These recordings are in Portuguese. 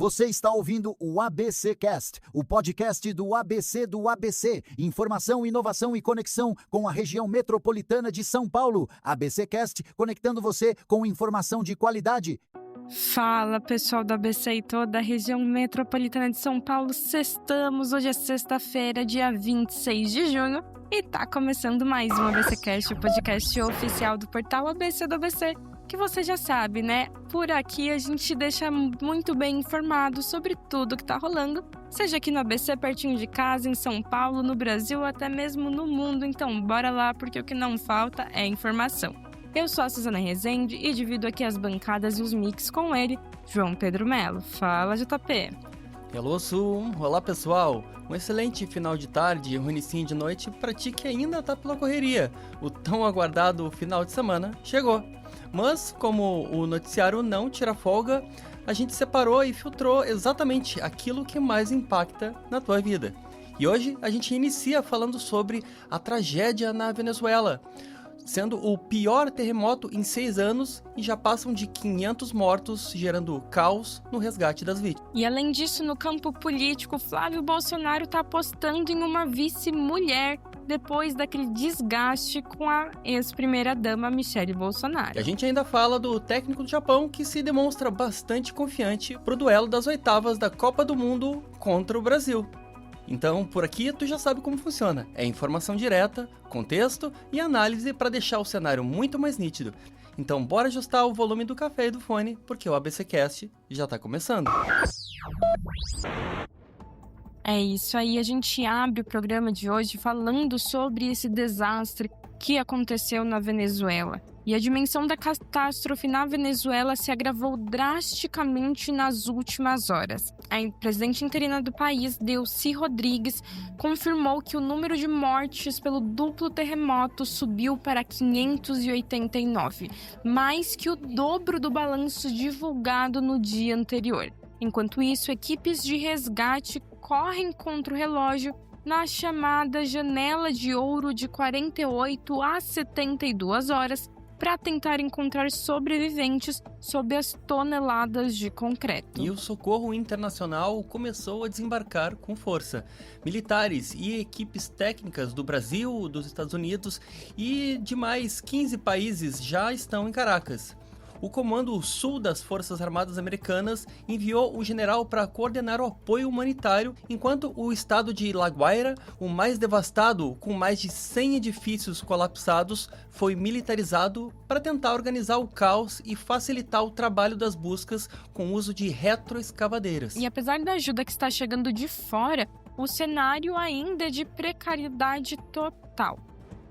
Você está ouvindo o ABC Cast, o podcast do ABC. Informação, inovação e conexão com a região metropolitana de São Paulo. ABC Cast, conectando você com informação de qualidade. Fala, pessoal do ABC e toda a região metropolitana de São Paulo. Sextamos, hoje é sexta-feira, dia 26 de junho. E tá começando mais um ABC Cast, o podcast oficial do portal ABC do ABC. Que você já sabe, né? Por aqui a gente deixa muito bem informado sobre tudo que tá rolando, seja aqui no ABC, pertinho de casa, em São Paulo, no Brasil, até mesmo no mundo. Então, bora lá, porque o que não falta é informação. Eu sou a Suzana Rezende e divido aqui as bancadas e os mix com ele, João Pedro Melo. Fala, JP! Hello, Su! Olá, pessoal! Um excelente final de tarde e um inicinho de noite para ti que ainda tá pela correria. O tão aguardado final de semana chegou. Mas, como o noticiário não tira folga, a gente separou e filtrou exatamente aquilo que mais impacta na tua vida. E hoje a gente inicia falando sobre a tragédia na Venezuela, sendo o pior terremoto em 6 anos e já passam de 500 mortos, gerando caos no resgate das vítimas. E além disso, no campo político, Flávio Bolsonaro está apostando em uma vice-mulher depois daquele desgaste com a ex-primeira-dama Michele Bolsonaro. E a gente ainda fala do técnico do Japão que se demonstra bastante confiante pro duelo das oitavas da Copa do Mundo contra o Brasil. Então, por aqui, tu já sabe como funciona. É informação direta, contexto e análise para deixar o cenário muito mais nítido. Então, bora ajustar o volume do café e do fone, porque o ABC Cast já tá começando. É isso aí, a gente abre o programa de hoje falando sobre esse desastre que aconteceu na Venezuela. E a dimensão da catástrofe na Venezuela se agravou drasticamente nas últimas horas. A presidente interina do país, Delcy Rodrigues, confirmou que o número de mortes pelo duplo terremoto subiu para 589, mais que o dobro do balanço divulgado no dia anterior. Enquanto isso, equipes de resgate correm contra o relógio na chamada janela de ouro de 48 a 72 horas para tentar encontrar sobreviventes sob as toneladas de concreto. E o socorro internacional começou a desembarcar com força. Militares e equipes técnicas do Brasil, dos Estados Unidos e de mais 15 países já estão em Caracas. O Comando Sul das Forças Armadas Americanas enviou o general para coordenar o apoio humanitário, enquanto o estado de La Guaira, o mais devastado, com mais de 100 edifícios colapsados, foi militarizado para tentar organizar o caos e facilitar o trabalho das buscas com o uso de retroescavadeiras. E apesar da ajuda que está chegando de fora, o cenário ainda é de precariedade total.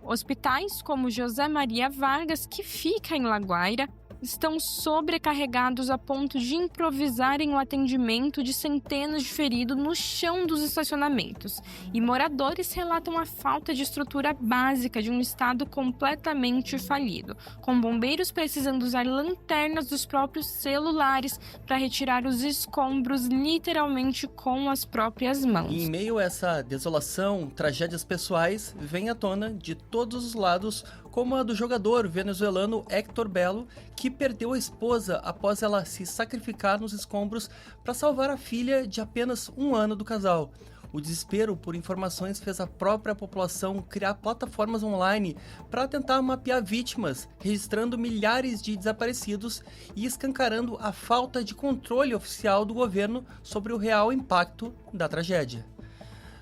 Hospitais como José Maria Vargas, que fica em La Guaira, estão sobrecarregados a ponto de improvisarem o atendimento de centenas de feridos no chão dos estacionamentos. E moradores relatam a falta de estrutura básica de um estado completamente falido, com bombeiros precisando usar lanternas dos próprios celulares para retirar os escombros literalmente com as próprias mãos. E em meio a essa desolação, tragédias pessoais vêm à tona de todos os lados, como a do jogador venezuelano Héctor Belo, que perdeu a esposa após ela se sacrificar nos escombros para salvar a filha de apenas 1 ano do casal. O desespero por informações fez a própria população criar plataformas online para tentar mapear vítimas, registrando milhares de desaparecidos e escancarando a falta de controle oficial do governo sobre o real impacto da tragédia.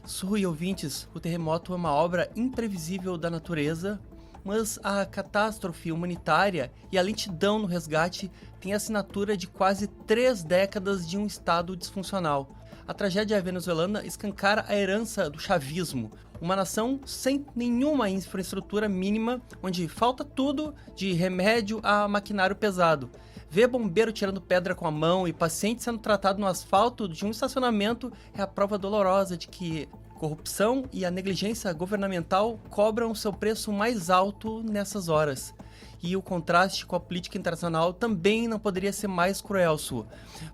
Su e ouvintes, o terremoto é uma obra imprevisível da natureza, mas a catástrofe humanitária e a lentidão no resgate têm a assinatura de quase 3 décadas de um estado disfuncional. A tragédia venezuelana escancara a herança do chavismo, uma nação sem nenhuma infraestrutura mínima, onde falta tudo, de remédio a maquinário pesado. Ver bombeiro tirando pedra com a mão e paciente sendo tratado no asfalto de um estacionamento é a prova dolorosa de que corrupção e a negligência governamental cobram seu preço mais alto nessas horas. E o contraste com a política internacional também não poderia ser mais cruel, Su.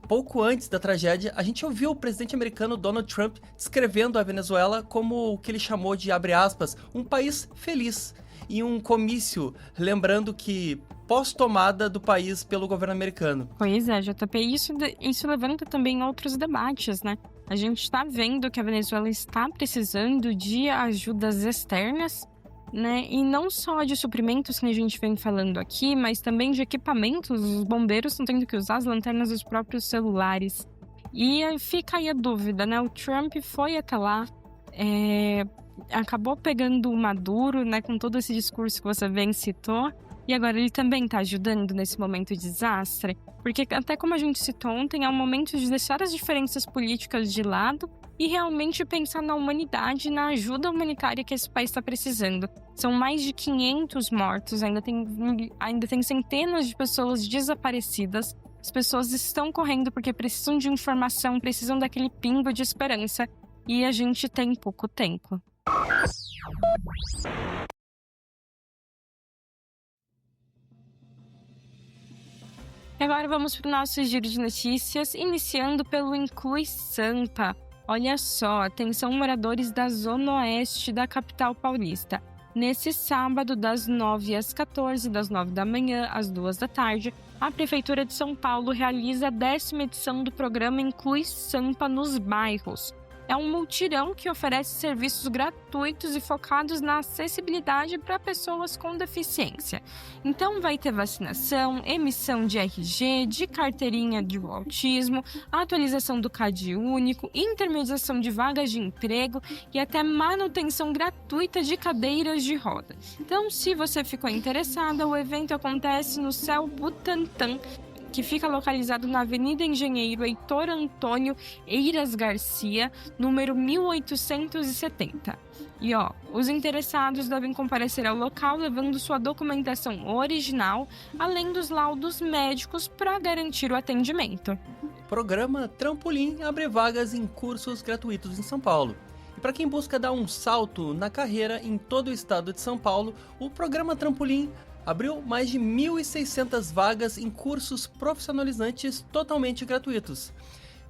Pouco antes da tragédia, a gente ouviu o presidente americano Donald Trump descrevendo a Venezuela como o que ele chamou de, abre aspas, um país feliz. em um comício, lembrando que pós-tomada do país pelo governo americano. Pois é, JP, isso levanta também outros debates, né? A gente está vendo que a Venezuela está precisando de ajudas externas, né? E não só de suprimentos que a gente vem falando aqui, mas também de equipamentos. Os bombeiros estão tendo que usar as lanternas dos próprios celulares. E fica aí a dúvida, né? O Trump foi até lá, acabou pegando o Maduro, né? Com todo esse discurso que você bem citou. E agora ele também está ajudando nesse momento de desastre. Porque até como a gente citou ontem, é um momento de deixar as diferenças políticas de lado e realmente pensar na humanidade, na ajuda humanitária que esse país está precisando. São mais de 500 mortos, ainda tem centenas de pessoas desaparecidas. As pessoas estão correndo porque precisam de informação, precisam daquele pingo de esperança. E a gente tem pouco tempo. Agora vamos para o nosso giro de notícias, iniciando pelo Inclui Sampa. Olha só, atenção moradores da Zona Oeste da capital paulista. Nesse sábado, das 9 às 14, das 9 da manhã às 2 da tarde, a Prefeitura de São Paulo realiza a 10ª edição do programa Inclui Sampa nos bairros. É um mutirão que oferece serviços gratuitos e focados na acessibilidade para pessoas com deficiência. Então vai ter vacinação, emissão de RG, de carteirinha do autismo, atualização do CAD único, intermediação de vagas de emprego e até manutenção gratuita de cadeiras de roda. Então, se você ficou interessada, o evento acontece no Céu Butantã, que fica localizado na Avenida Engenheiro Heitor Antônio Eiras Garcia, número 1870. E os interessados devem comparecer ao local levando sua documentação original, além dos laudos médicos para garantir o atendimento. Programa Trampolim abre vagas em cursos gratuitos em São Paulo. E para quem busca dar um salto na carreira em todo o estado de São Paulo, o programa Trampolim abriu mais de 1.600 vagas em cursos profissionalizantes totalmente gratuitos.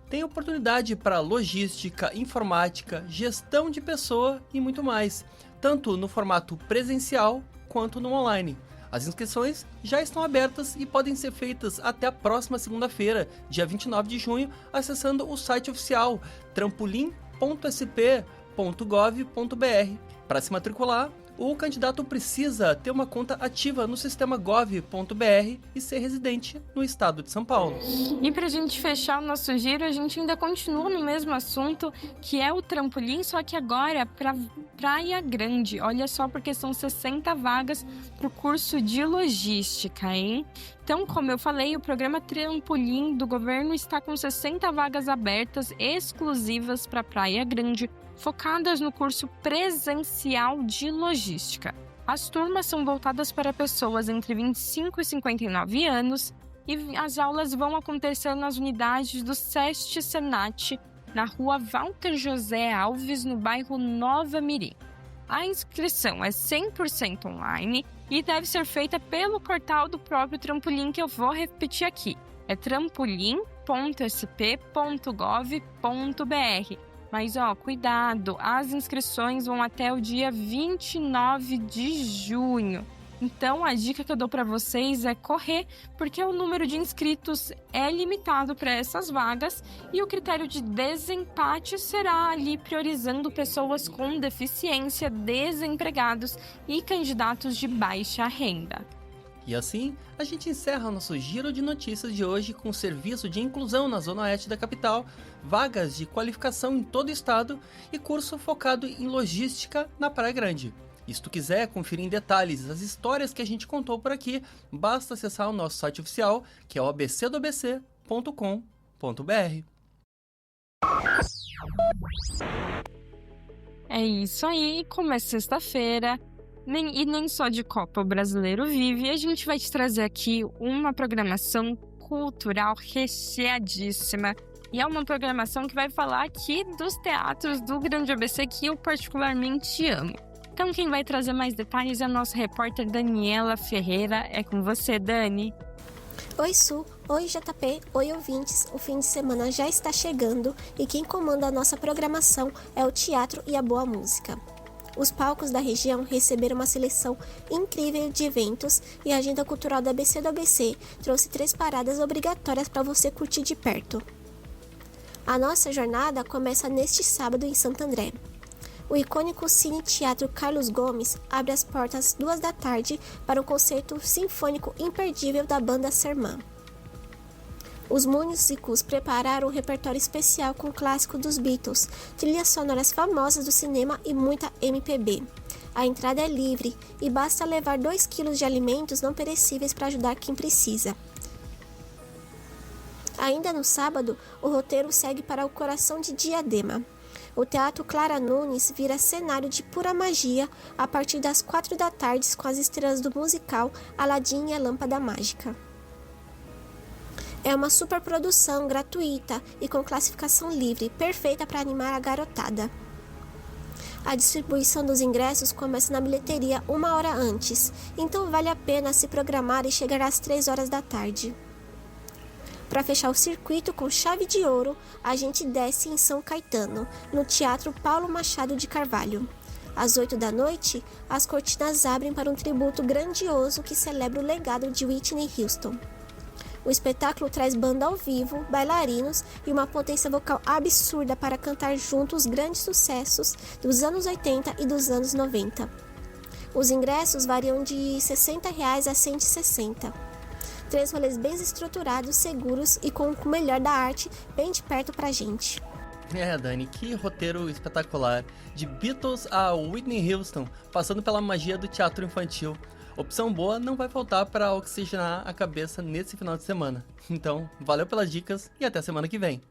Tem oportunidade para logística, informática, gestão de pessoa e muito mais, tanto no formato presencial quanto no online. As inscrições já estão abertas e podem ser feitas até a próxima segunda-feira, dia 29 de junho, acessando o site oficial trampolim.sp.gov.br. Para se matricular, o candidato precisa ter uma conta ativa no sistema gov.br e ser residente no estado de São Paulo. E para a gente fechar o nosso giro, a gente ainda continua no mesmo assunto, que é o trampolim, só que agora para Praia Grande. Olha só, porque são 60 vagas para o curso de logística, hein? Então, como eu falei, o programa Trampolim do governo está com 60 vagas abertas exclusivas para Praia Grande, focadas no curso presencial de logística. As turmas são voltadas para pessoas entre 25 e 59 anos e as aulas vão acontecer nas unidades do SEST Senat, na rua Walter José Alves, no bairro Nova Mirim. A inscrição é 100% online e deve ser feita pelo portal do próprio Trampolim, que eu vou repetir aqui. É trampolim.sp.gov.br. Mas, cuidado, as inscrições vão até o dia 29 de junho. Então, a dica que eu dou para vocês é correr, porque o número de inscritos é limitado para essas vagas e o critério de desempate será ali priorizando pessoas com deficiência, desempregados e candidatos de baixa renda. E assim, a gente encerra nosso giro de notícias de hoje com o serviço de inclusão na Zona Oeste da capital, vagas de qualificação em todo o estado e curso focado em logística na Praia Grande. E se tu quiser conferir em detalhes as histórias que a gente contou por aqui, basta acessar o nosso site oficial, que é o abcdobc.com.br. É isso aí, como é sexta-feira, nem só de Copa o brasileiro vive, a gente vai te trazer aqui uma programação cultural recheadíssima. E é uma programação que vai falar aqui dos teatros do Grande ABC, que eu particularmente amo. Então quem vai trazer mais detalhes é a nossa repórter Daniela Ferreira. É com você, Dani. Oi, Su. Oi, JP. Oi, ouvintes. O fim de semana já está chegando e quem comanda a nossa programação é o teatro e a boa música. Os palcos da região receberam uma seleção incrível de eventos e a agenda cultural da ABC do ABC trouxe 3 paradas obrigatórias para você curtir de perto. A nossa jornada começa neste sábado em Santo André. O icônico Cine Teatro Carlos Gomes abre as portas às 2 da tarde para um concerto sinfônico imperdível da banda Sermã. Os músicos prepararam um repertório especial com o clássico dos Beatles, trilhas sonoras famosas do cinema e muita MPB. A entrada é livre e basta levar 2 kg de alimentos não perecíveis para ajudar quem precisa. Ainda no sábado, o roteiro segue para o coração de Diadema. O Teatro Clara Nunes vira cenário de pura magia a partir das 4 da tarde com as estrelas do musical Aladim e a Lâmpada Mágica. É uma superprodução gratuita e com classificação livre, perfeita para animar a garotada. A distribuição dos ingressos começa na bilheteria 1 hora antes, então vale a pena se programar e chegar às 3 horas da tarde. Para fechar o circuito com chave de ouro, a gente desce em São Caetano, no Teatro Paulo Machado de Carvalho. Às 8 da noite, as cortinas abrem para um tributo grandioso que celebra o legado de Whitney Houston. O espetáculo traz banda ao vivo, bailarinos e uma potência vocal absurda para cantar juntos os grandes sucessos dos anos 80 e dos anos 90. Os ingressos variam de R$ 60 a R$ 160. 3 rolês bem estruturados, seguros e com o melhor da arte bem de perto pra gente. Dani, que roteiro espetacular. De Beatles a Whitney Houston, passando pela magia do teatro infantil. Opção boa não vai faltar para oxigenar a cabeça nesse final de semana. Então, valeu pelas dicas e até semana que vem.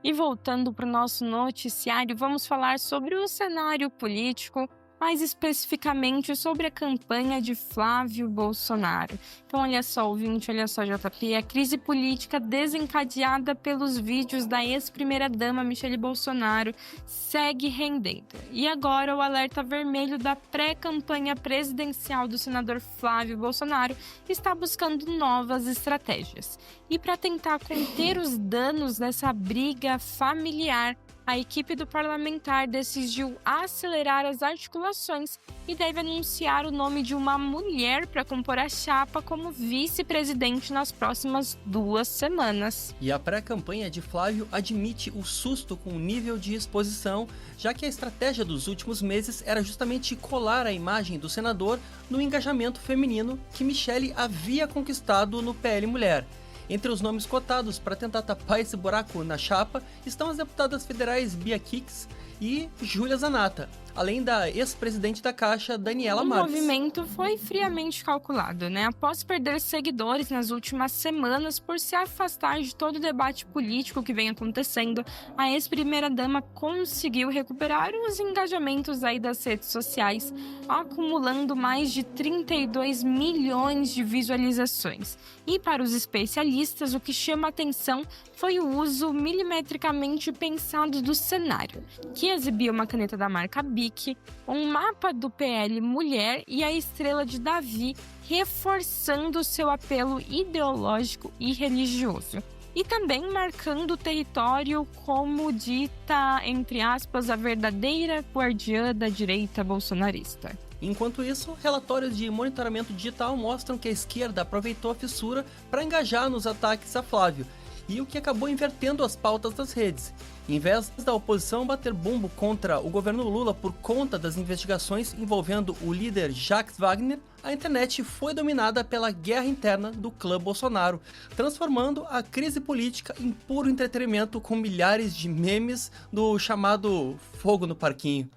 E voltando para o nosso noticiário, vamos falar sobre o cenário político, mais especificamente sobre a campanha de Flávio Bolsonaro. Então, olha só, ouvinte, olha só, JP, a crise política desencadeada pelos vídeos da ex-primeira-dama Michele Bolsonaro segue rendendo. E agora o alerta vermelho da pré-campanha presidencial do senador Flávio Bolsonaro está buscando novas estratégias. E para tentar conter os danos dessa briga familiar, a equipe do parlamentar decidiu acelerar as articulações e deve anunciar o nome de uma mulher para compor a chapa como vice-presidente nas próximas 2 semanas. E a pré-campanha de Flávio admite o susto com o nível de exposição, já que a estratégia dos últimos meses era justamente colar a imagem do senador no engajamento feminino que Michele havia conquistado no PL Mulher. Entre os nomes cotados para tentar tapar esse buraco na chapa estão as deputadas federais Bia Kicis e Júlia Zanata, além da ex-presidente da Caixa, Daniela Marques. O movimento foi friamente calculado, né? Após perder seguidores nas últimas semanas por se afastar de todo o debate político que vem acontecendo, a ex-primeira-dama conseguiu recuperar os engajamentos aí das redes sociais, acumulando mais de 32 milhões de visualizações. E para os especialistas, o que chama atenção foi o uso milimetricamente pensado do cenário, que exibia uma caneta da marca Bic, um mapa do PL Mulher e a estrela de Davi, reforçando seu apelo ideológico e religioso. E também marcando o território como dita, entre aspas, a verdadeira guardiã da direita bolsonarista. Enquanto isso, relatórios de monitoramento digital mostram que a esquerda aproveitou a fissura para engajar nos ataques a Flávio, e o que acabou invertendo as pautas das redes. Em vez da oposição bater bumbo contra o governo Lula por conta das investigações envolvendo o líder Jacques Wagner, a internet foi dominada pela guerra interna do clã Bolsonaro, transformando a crise política em puro entretenimento com milhares de memes do chamado fogo no parquinho.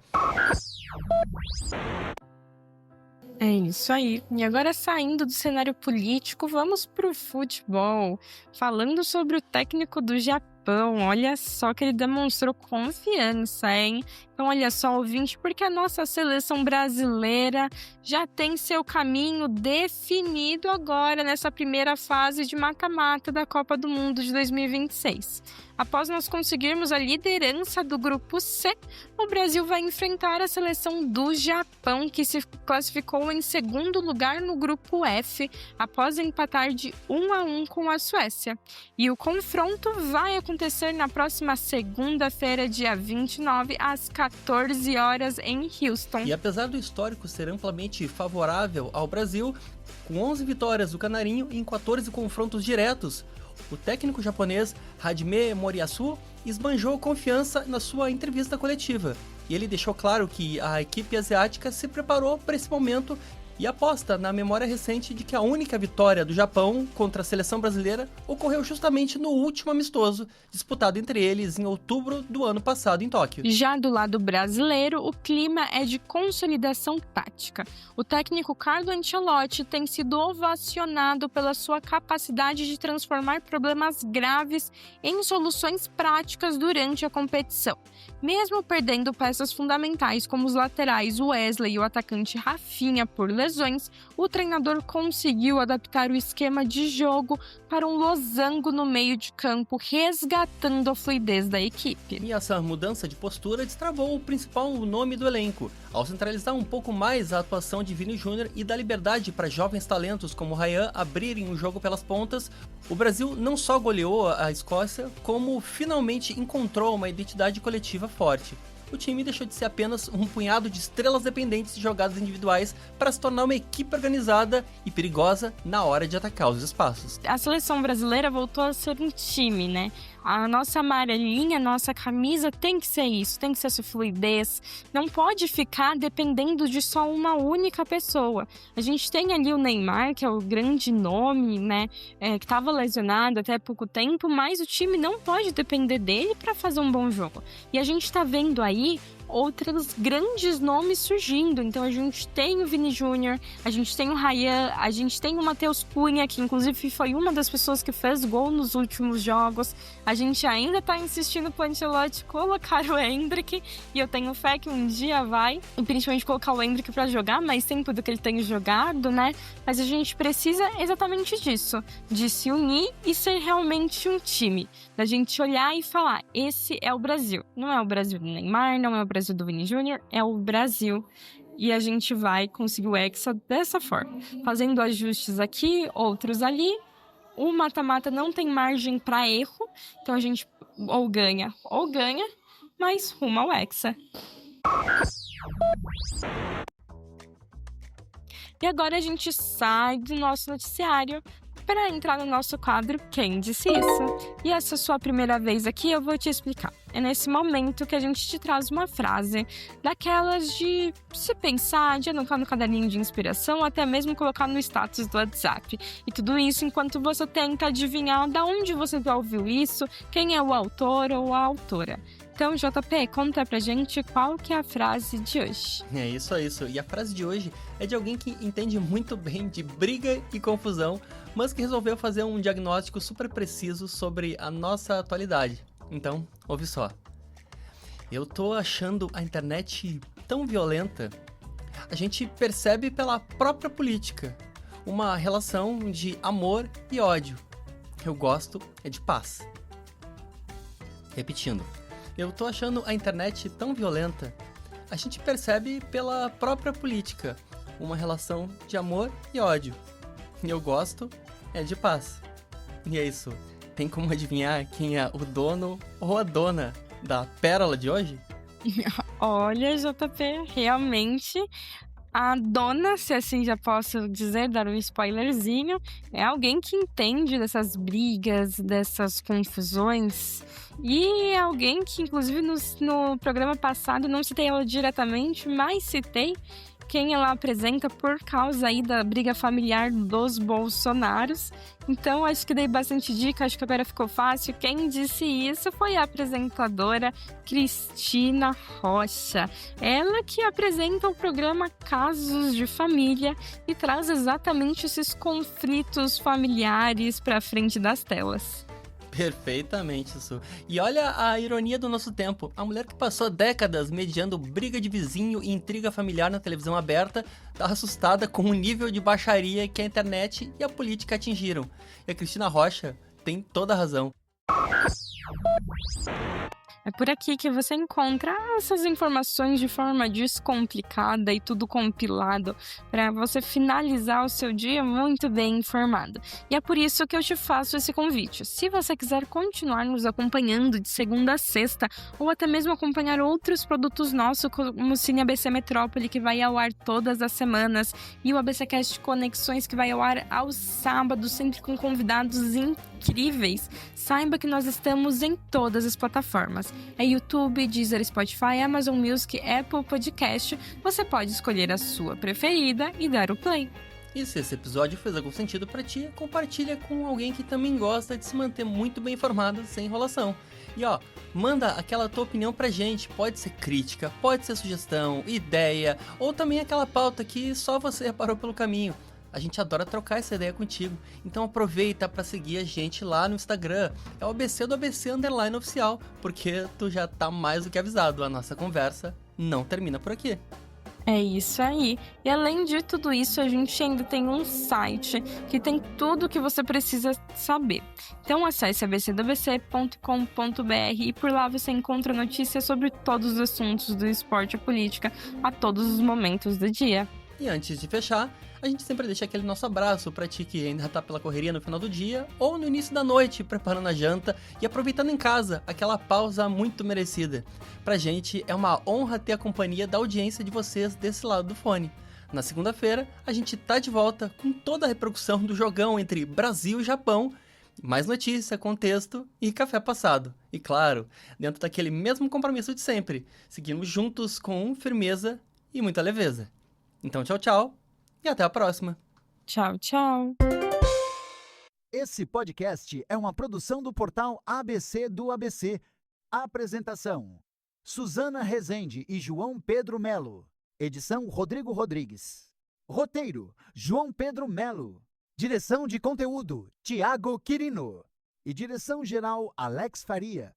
É isso aí. E agora, saindo do cenário político, vamos pro futebol. Falando sobre o técnico do Japão, olha só que ele demonstrou confiança, hein? Então, olha só, ouvinte, porque a nossa seleção brasileira já tem seu caminho definido agora nessa primeira fase de mata-mata da Copa do Mundo de 2026. Após nós conseguirmos a liderança do grupo C, o Brasil vai enfrentar a seleção do Japão, que se classificou em segundo lugar no grupo F, após empatar de 1-1 com a Suécia. E o confronto vai acontecer na próxima segunda-feira, dia 29, às 14 horas em Houston. E apesar do histórico ser amplamente favorável ao Brasil, com 11 vitórias do Canarinho em 14 confrontos diretos, o técnico japonês Hajime Moriyasu esbanjou confiança na sua entrevista coletiva. E ele deixou claro que a equipe asiática se preparou para esse momento e aposta na memória recente de que a única vitória do Japão contra a seleção brasileira ocorreu justamente no último amistoso, disputado entre eles em outubro do ano passado em Tóquio. Já do lado brasileiro, o clima é de consolidação tática. O técnico Carlo Ancelotti tem sido ovacionado pela sua capacidade de transformar problemas graves em soluções práticas durante a competição. Mesmo perdendo peças fundamentais como os laterais Wesley e o atacante Rafinha por lesões, o treinador conseguiu adaptar o esquema de jogo para um losango no meio de campo, resgatando a fluidez da equipe. E essa mudança de postura destravou o principal nome do elenco, ao centralizar um pouco mais a atuação de Vini Júnior e dar liberdade para jovens talentos como Ryan abrirem o jogo pelas pontas. O Brasil não só goleou a Escócia, como finalmente encontrou uma identidade coletiva forte. O time deixou de ser apenas um punhado de estrelas dependentes de jogadas individuais para se tornar uma equipe organizada e perigosa na hora de atacar os espaços. A seleção brasileira voltou a ser um time, né? A nossa amarelinha, a nossa camisa tem que ser isso, tem que ser essa fluidez. Não pode ficar dependendo de só uma única pessoa. A gente tem ali o Neymar, que é o grande nome, né? Que estava lesionado até pouco tempo, mas o time não pode depender dele para fazer um bom jogo. E a gente está vendo aí outros grandes nomes surgindo. Então a gente tem o Vini Júnior, a gente tem o Ryan, a gente tem o Matheus Cunha, que inclusive foi uma das pessoas que fez gol nos últimos jogos. A gente ainda está insistindo pro Ancelotti colocar o Endrick, e eu tenho fé que um dia vai, e principalmente colocar o Endrick para jogar mais tempo do que ele tem jogado, né? Mas a gente precisa exatamente disso, de se unir e ser realmente um time, da gente olhar e falar, esse é o Brasil. Não é o Brasil do Neymar, não é o Brasil do Vini Júnior, é o Brasil. E a gente vai conseguir o Hexa dessa forma, fazendo ajustes aqui, outros ali. O mata-mata não tem margem para erro, então a gente ou ganha, mas rumo ao Hexa. E agora a gente sai do nosso noticiário para entrar no nosso quadro Quem Disse Isso? E essa é a sua primeira vez aqui, eu vou te explicar. É nesse momento que a gente te traz uma frase daquelas de se pensar, de anotar no caderninho de inspiração, ou até mesmo colocar no status do WhatsApp. E tudo isso enquanto você tenta adivinhar de onde você já ouviu isso, quem é o autor ou a autora. Então, JP, conta pra gente qual que é a frase de hoje. É isso. E a frase de hoje é de alguém que entende muito bem de briga e confusão, mas que resolveu fazer um diagnóstico super preciso sobre a nossa atualidade. Então, ouve só. Eu tô achando a internet tão violenta. A gente percebe pela própria política uma relação de amor e ódio. Eu gosto é de paz. Repetindo. Eu tô achando a internet tão violenta. A gente percebe pela própria política uma relação de amor e ódio. Eu gosto é de paz. E é isso. Tem como adivinhar quem é o dono ou a dona da pérola de hoje? Olha, JP, realmente a dona, se assim já posso dizer, dar um spoilerzinho, é alguém que entende dessas brigas, dessas confusões. E é alguém que, inclusive, no programa passado, não citei ela diretamente, mas citei quem ela apresenta por causa aí da briga familiar dos Bolsonaros. Então, acho que dei bastante dica, acho que agora ficou fácil. Quem disse isso foi a apresentadora Cristina Rocha. Ela que apresenta o programa Casos de Família e traz exatamente esses conflitos familiares para frente das telas. Perfeitamente, Su. E olha a ironia do nosso tempo. A mulher que passou décadas mediando briga de vizinho e intriga familiar na televisão aberta tá assustada com o nível de baixaria que a internet e a política atingiram. E a Cristina Rocha tem toda a razão. É por aqui que você encontra essas informações de forma descomplicada e tudo compilado para você finalizar o seu dia muito bem informado. E é por isso que eu te faço esse convite. Se você quiser continuar nos acompanhando de segunda a sexta, ou até mesmo acompanhar outros produtos nossos, como o Cine ABC Metrópole, que vai ao ar todas as semanas, e o ABCcast Conexões, que vai ao ar aos sábados, sempre com convidados incríveis, saiba que nós estamos em todas as plataformas. É YouTube, Deezer, Spotify, Amazon Music, Apple Podcast. Você pode escolher a sua preferida e dar o play. E se esse episódio fez algum sentido pra ti, compartilha com alguém que também gosta de se manter muito bem informado, sem enrolação. E manda aquela tua opinião pra gente, pode ser crítica, pode ser sugestão, ideia, ou também aquela pauta que só você reparou pelo caminho. A gente adora trocar essa ideia contigo, então aproveita para seguir a gente lá no Instagram, é o ABC do ABC _oficial, porque tu já tá mais do que avisado, a nossa conversa não termina por aqui. É isso aí. E além de tudo isso, a gente ainda tem um site que tem tudo o que você precisa saber. Então acesse abcdobc.com.br e por lá você encontra notícias sobre todos os assuntos do esporte e política a todos os momentos do dia. E antes de fechar, a gente sempre deixa aquele nosso abraço pra ti que ainda tá pela correria no final do dia ou no início da noite, preparando a janta e aproveitando em casa aquela pausa muito merecida. Pra gente é uma honra ter a companhia da audiência de vocês desse lado do fone. Na segunda-feira, a gente tá de volta com toda a repercussão do jogão entre Brasil e Japão, mais notícia, contexto e café passado. E claro, dentro daquele mesmo compromisso de sempre, seguimos juntos com firmeza e muita leveza. Então tchau, tchau e até a próxima. Tchau, tchau. Esse podcast é uma produção do portal ABC do ABC. Apresentação: Suzana Rezende e João Pedro Melo. Edição: Rodrigo Rodrigues. Roteiro: João Pedro Melo. Direção de conteúdo: Tiago Quirino. E direção geral: Alex Faria.